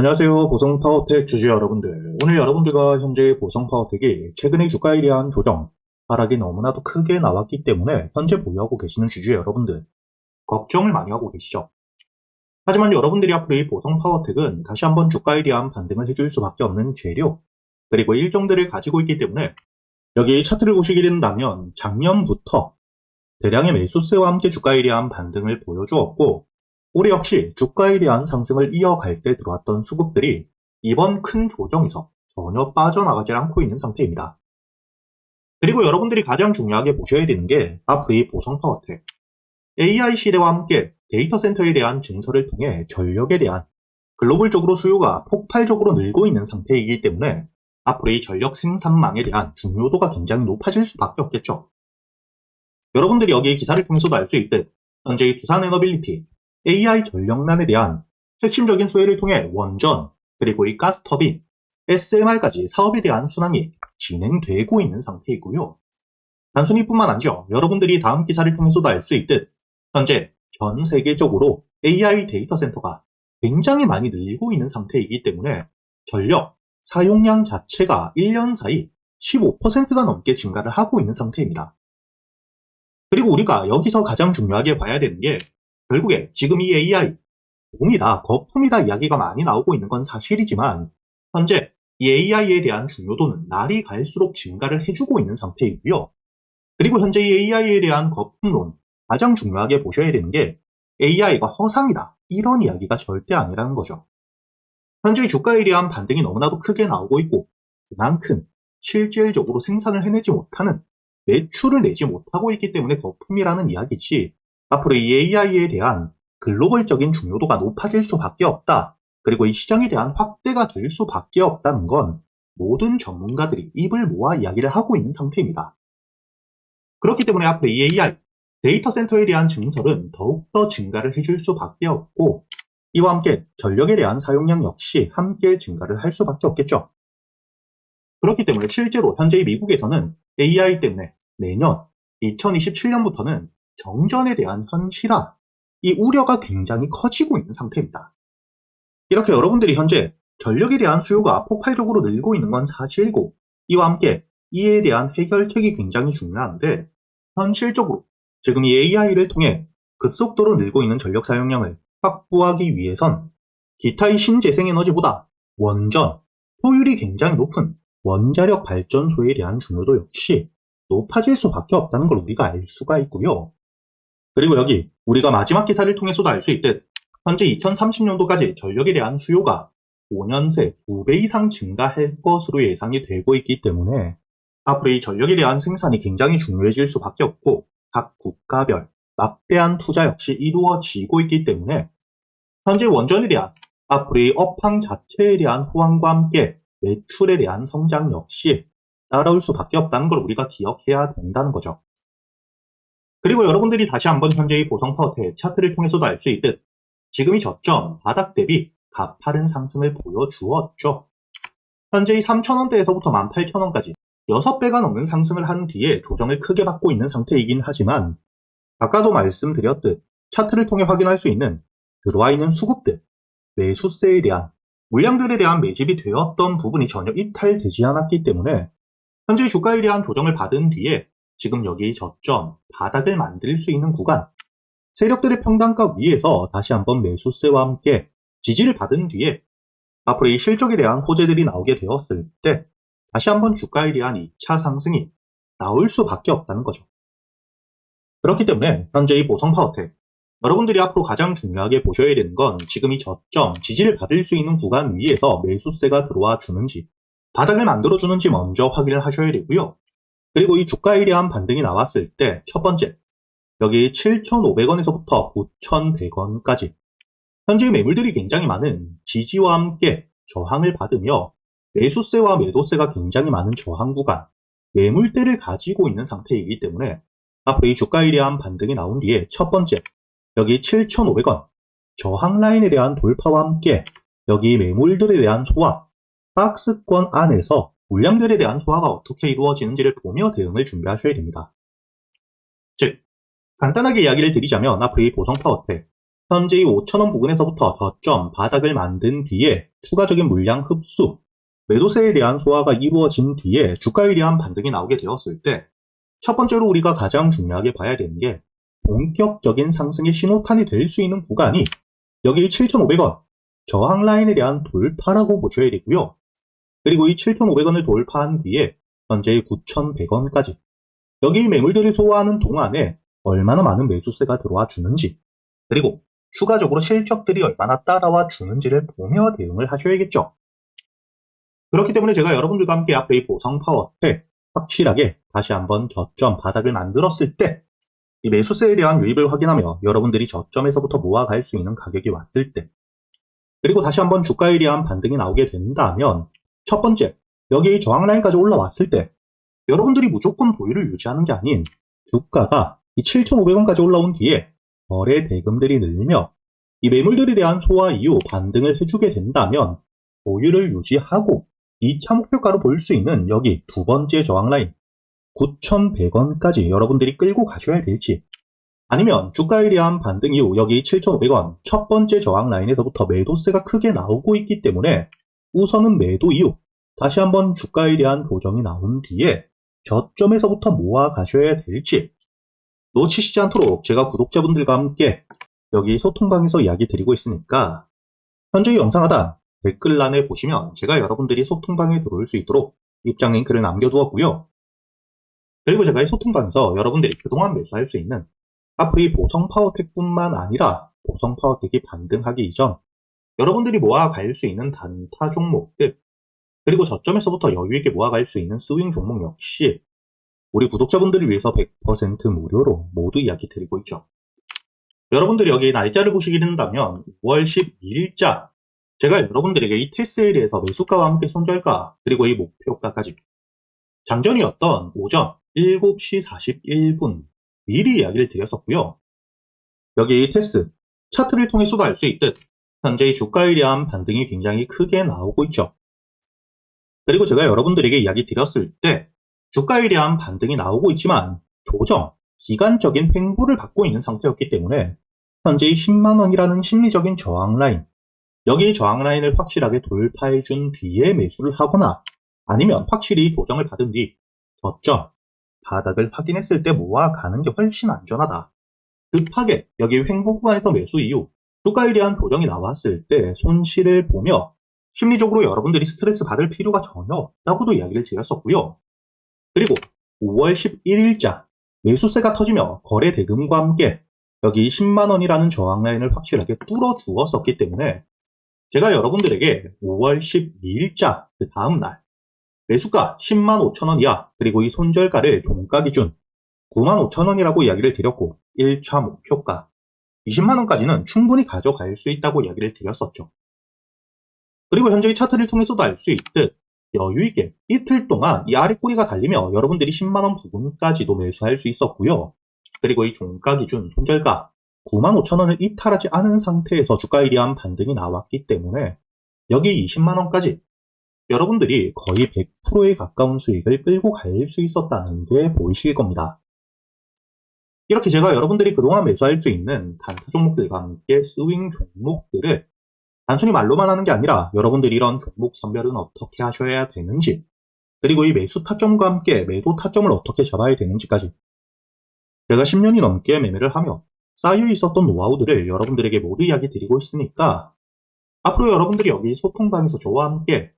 안녕하세요. 보성파워텍 주주 여러분들. 오늘 여러분들과 현재 보성파워텍이 최근에 주가에 대한 조정, 하락이 너무나도 크게 나왔기 때문에 현재 보유하고 계시는 주주 여러분들, 걱정을 많이 하고 계시죠. 하지만 여러분들이 앞으로 이 보성파워텍은 다시 한번 주가에 대한 반등을 해줄 수밖에 없는 재료, 그리고 일정들을 가지고 있기 때문에 여기 차트를 보시게 된다면 작년부터 대량의 매수세와 함께 주가에 대한 반등을 보여주었고, 올해 역시 주가에 대한 상승을 이어갈 때 들어왔던 수급들이 이번 큰 조정에서 전혀 빠져나가지 않고 있는 상태입니다. 그리고 여러분들이 가장 중요하게 보셔야 되는 게 앞으로 이 보성파워텍, AI 시대와 함께 데이터 센터에 대한 증설을 통해 전력에 대한 글로벌적으로 수요가 폭발적으로 늘고 있는 상태이기 때문에 앞으로 이 전력 생산망에 대한 중요도가 굉장히 높아질 수밖에 없겠죠. 여러분들이 여기 기사를 통해서도 알 수 있듯 현재 이 두산에너빌리티 AI 전력난에 대한 핵심적인 수혜를 통해 원전, 그리고 이 가스터빈, SMR까지 사업에 대한 순항이 진행되고 있는 상태이고요. 단순히 뿐만 아니죠. 여러분들이 다음 기사를 통해서도 알 수 있듯 현재 전 세계적으로 AI 데이터 센터가 굉장히 많이 늘고 있는 상태이기 때문에 전력 사용량 자체가 1년 사이 15%가 넘게 증가를 하고 있는 상태입니다. 그리고 우리가 여기서 가장 중요하게 봐야 되는 게 결국에 지금 이 AI 봄이다, 거품이다 이야기가 많이 나오고 있는 건 사실이지만 현재 이 AI에 대한 중요도는 날이 갈수록 증가를 해주고 있는 상태이고요. 그리고 현재 이 AI에 대한 거품론, 가장 중요하게 보셔야 되는 게 AI가 허상이다, 이런 이야기가 절대 아니라는 거죠. 현재 주가에 대한 반등이 너무나도 크게 나오고 있고 그만큼 실질적으로 생산을 해내지 못하는, 매출을 내지 못하고 있기 때문에 거품이라는 이야기지, 앞으로 이 AI에 대한 글로벌적인 중요도가 높아질 수밖에 없다, 그리고 이 시장에 대한 확대가 될 수밖에 없다는 건 모든 전문가들이 입을 모아 이야기를 하고 있는 상태입니다. 그렇기 때문에 앞으로 이 AI, 데이터 센터에 대한 증설은 더욱더 증가를 해줄 수밖에 없고, 이와 함께 전력에 대한 사용량 역시 함께 증가를 할 수밖에 없겠죠. 그렇기 때문에 실제로 현재 미국에서는 AI 때문에 내년 2027년부터는 정전에 대한 현실화, 이 우려가 굉장히 커지고 있는 상태입니다. 이렇게 여러분들이 현재 전력에 대한 수요가 폭발적으로 늘고 있는 건 사실이고, 이와 함께 이에 대한 해결책이 굉장히 중요한데, 현실적으로 지금 이 AI를 통해 급속도로 늘고 있는 전력 사용량을 확보하기 위해선 기타의 신재생에너지보다 원전, 효율이 굉장히 높은 원자력 발전소에 대한 중요도 역시 높아질 수밖에 없다는 걸 우리가 알 수가 있고요. 그리고 여기 우리가 마지막 기사를 통해서도 알 수 있듯 현재 2030년도까지 전력에 대한 수요가 5년 새 2배 이상 증가할 것으로 예상이 되고 있기 때문에 앞으로 이 전력에 대한 생산이 굉장히 중요해질 수밖에 없고, 각 국가별 막대한 투자 역시 이루어지고 있기 때문에 현재 원전에 대한 앞으로 이 업황 자체에 대한 호황과 함께 매출에 대한 성장 역시 따라올 수밖에 없다는 걸 우리가 기억해야 된다는 거죠. 그리고 여러분들이 다시 한번 현재 이 보성파워텍 차트를 통해서도 알 수 있듯 지금 이 저점 바닥 대비 가파른 상승을 보여주었죠. 현재 이 3,000원대에서부터 18,000원까지 6배가 넘는 상승을 한 뒤에 조정을 크게 받고 있는 상태이긴 하지만, 아까도 말씀드렸듯 차트를 통해 확인할 수 있는 들어와 있는 수급들, 매수세에 대한 물량들에 대한 매집이 되었던 부분이 전혀 이탈되지 않았기 때문에 현재 주가에 대한 조정을 받은 뒤에 지금 여기 저점 바닥을 만들 수 있는 구간, 세력들의 평단가 위에서 다시 한번 매수세와 함께 지지를 받은 뒤에 앞으로 이 실적에 대한 호재들이 나오게 되었을 때 다시 한번 주가에 대한 2차 상승이 나올 수밖에 없다는 거죠. 그렇기 때문에 현재 이 보성파워텍, 여러분들이 앞으로 가장 중요하게 보셔야 되는 건 지금 이 저점 지지를 받을 수 있는 구간 위에서 매수세가 들어와 주는지, 바닥을 만들어 주는지 먼저 확인을 하셔야 되고요. 그리고 이 주가에 대한 반등이 나왔을 때 첫 번째, 여기 7,500원에서부터 9,100원까지 현재 매물들이 굉장히 많은 지지와 함께 저항을 받으며 매수세와 매도세가 굉장히 많은 저항 구간, 매물대를 가지고 있는 상태이기 때문에 앞으로 이 주가에 대한 반등이 나온 뒤에 첫 번째, 여기 7,500원 저항 라인에 대한 돌파와 함께 여기 매물들에 대한 소화, 박스권 안에서 물량들에 대한 소화가 어떻게 이루어지는지를 보며 대응을 준비하셔야 됩니다. 즉, 간단하게 이야기를 드리자면 앞으로 이 보성파워텍, 현재 이 5,000원 부근에서부터 저점 바닥을 만든 뒤에 추가적인 물량 흡수, 매도세에 대한 소화가 이루어진 뒤에 주가에 대한 반등이 나오게 되었을 때 첫 번째로 우리가 가장 중요하게 봐야 되는 게 본격적인 상승의 신호탄이 될 수 있는 구간이 여기 7,500원 저항 라인에 대한 돌파라고 보셔야 되고요. 그리고 이 7,500원을 돌파한 뒤에 현재 9,100원까지 여기 매물들을 소화하는 동안에 얼마나 많은 매수세가 들어와 주는지, 그리고 추가적으로 실적들이 얼마나 따라와 주는지를 보며 대응을 하셔야겠죠. 그렇기 때문에 제가 여러분들과 함께 앞에 이 보성 파워에 확실하게 다시 한번 저점 바닥을 만들었을 때 이 매수세에 대한 유입을 확인하며 여러분들이 저점에서부터 모아갈 수 있는 가격이 왔을 때, 그리고 다시 한번 주가에 대한 반등이 나오게 된다면 첫 번째, 여기 저항 라인까지 올라왔을 때 여러분들이 무조건 보유를 유지하는 게 아닌 주가가 이 7,500원까지 올라온 뒤에 거래 대금들이 늘며 이 매물들에 대한 소화 이후 반등을 해주게 된다면 보유를 유지하고 2차 목표가로 볼 수 있는 여기 두 번째 저항 라인 9,100원까지 여러분들이 끌고 가셔야 될지, 아니면 주가에 대한 반등 이후 여기 7,500원 첫 번째 저항 라인에서부터 매도세가 크게 나오고 있기 때문에 우선은 매도 이후 다시 한번 주가에 대한 조정이 나온 뒤에 저점에서부터 모아 가셔야 될지 놓치시지 않도록 제가 구독자분들과 함께 여기 소통방에서 이야기 드리고 있으니까 현재 영상 하단 댓글란에 보시면 제가 여러분들이 소통방에 들어올 수 있도록 입장 링크를 남겨두었고요. 그리고 제가 이 소통방에서 여러분들이 그동안 매수할 수 있는 앞으로 이 보성 파워텍뿐만 아니라 보성 파워텍이 반등하기 이전 여러분들이 모아갈 수 있는 단타 종목들, 그리고 저점에서부터 여유있게 모아갈 수 있는 스윙 종목 역시 우리 구독자분들을 위해서 100% 무료로 모두 이야기 드리고 있죠. 여러분들이 여기 날짜를 보시게 된다면 5월 12일자 제가 여러분들에게 이 테스에 대해서 매수가와 함께 손절가 그리고 이 목표가까지 장전이었던 오전 7시 41분 미리 이야기를 드렸었고요. 여기 테스 차트를 통해서도 알 수 있듯 현재 이 주가에 대한 반등이 굉장히 크게 나오고 있죠. 그리고 제가 여러분들에게 이야기 드렸을 때 주가에 대한 반등이 나오고 있지만 조정, 기간적인 횡보를 받고 있는 상태였기 때문에 현재 이 10만원이라는 심리적인 저항 라인, 여기 저항 라인을 확실하게 돌파해 준 뒤에 매수를 하거나 아니면 확실히 조정을 받은 뒤 저점, 바닥을 확인했을 때 모아가는 게 훨씬 안전하다. 급하게 여기 횡보 구간에서 매수 이후 주가에 대한 조정이 나왔을 때 손실을 보며 심리적으로 여러분들이 스트레스 받을 필요가 전혀 없다고도 이야기를 드렸었고요. 그리고 5월 11일자 매수세가 터지며 거래 대금과 함께 여기 10만원이라는 저항 라인을 확실하게 뚫어 주었었기 때문에 제가 여러분들에게 5월 12일자 그 다음날 매수가 10만 5천원 이하 그리고 이 손절가를 종가 기준 9만 5천원이라고 이야기를 드렸고 1차 목표가 20만원까지는 충분히 가져갈 수 있다고 이야기를 드렸었죠. 그리고 현재 이 차트를 통해서도 알 수 있듯 여유있게 이틀 동안 이 아래 꼬리가 달리며 여러분들이 10만원 부분까지도 매수할 수 있었고요. 그리고 이 종가 기준 손절가 9만 5천원을 이탈하지 않은 상태에서 주가에 대한 반등이 나왔기 때문에 여기 20만원까지 여러분들이 거의 100%에 가까운 수익을 끌고 갈 수 있었다는 게 보이실 겁니다. 이렇게 제가 여러분들이 그동안 매수할 수 있는 단타 종목들과 함께 스윙 종목들을 단순히 말로만 하는 게 아니라 여러분들이 이런 종목 선별은 어떻게 하셔야 되는지, 그리고 이 매수 타점과 함께 매도 타점을 어떻게 잡아야 되는지까지 제가 10년이 넘게 매매를 하며 쌓여 있었던 노하우들을 여러분들에게 모두 이야기 드리고 있으니까 앞으로 여러분들이 여기 소통방에서 저와 함께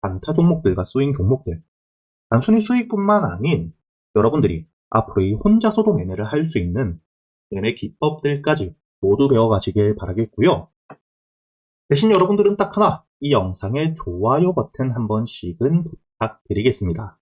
단타 종목들과 스윙 종목들, 단순히 수익뿐만 아닌 여러분들이 앞으로 이 혼자서도 매매를 할 수 있는 매매 기법들까지 모두 배워가시길 바라겠고요. 대신 여러분들은 딱 하나, 이 영상의 좋아요 버튼 한 번씩은 부탁드리겠습니다.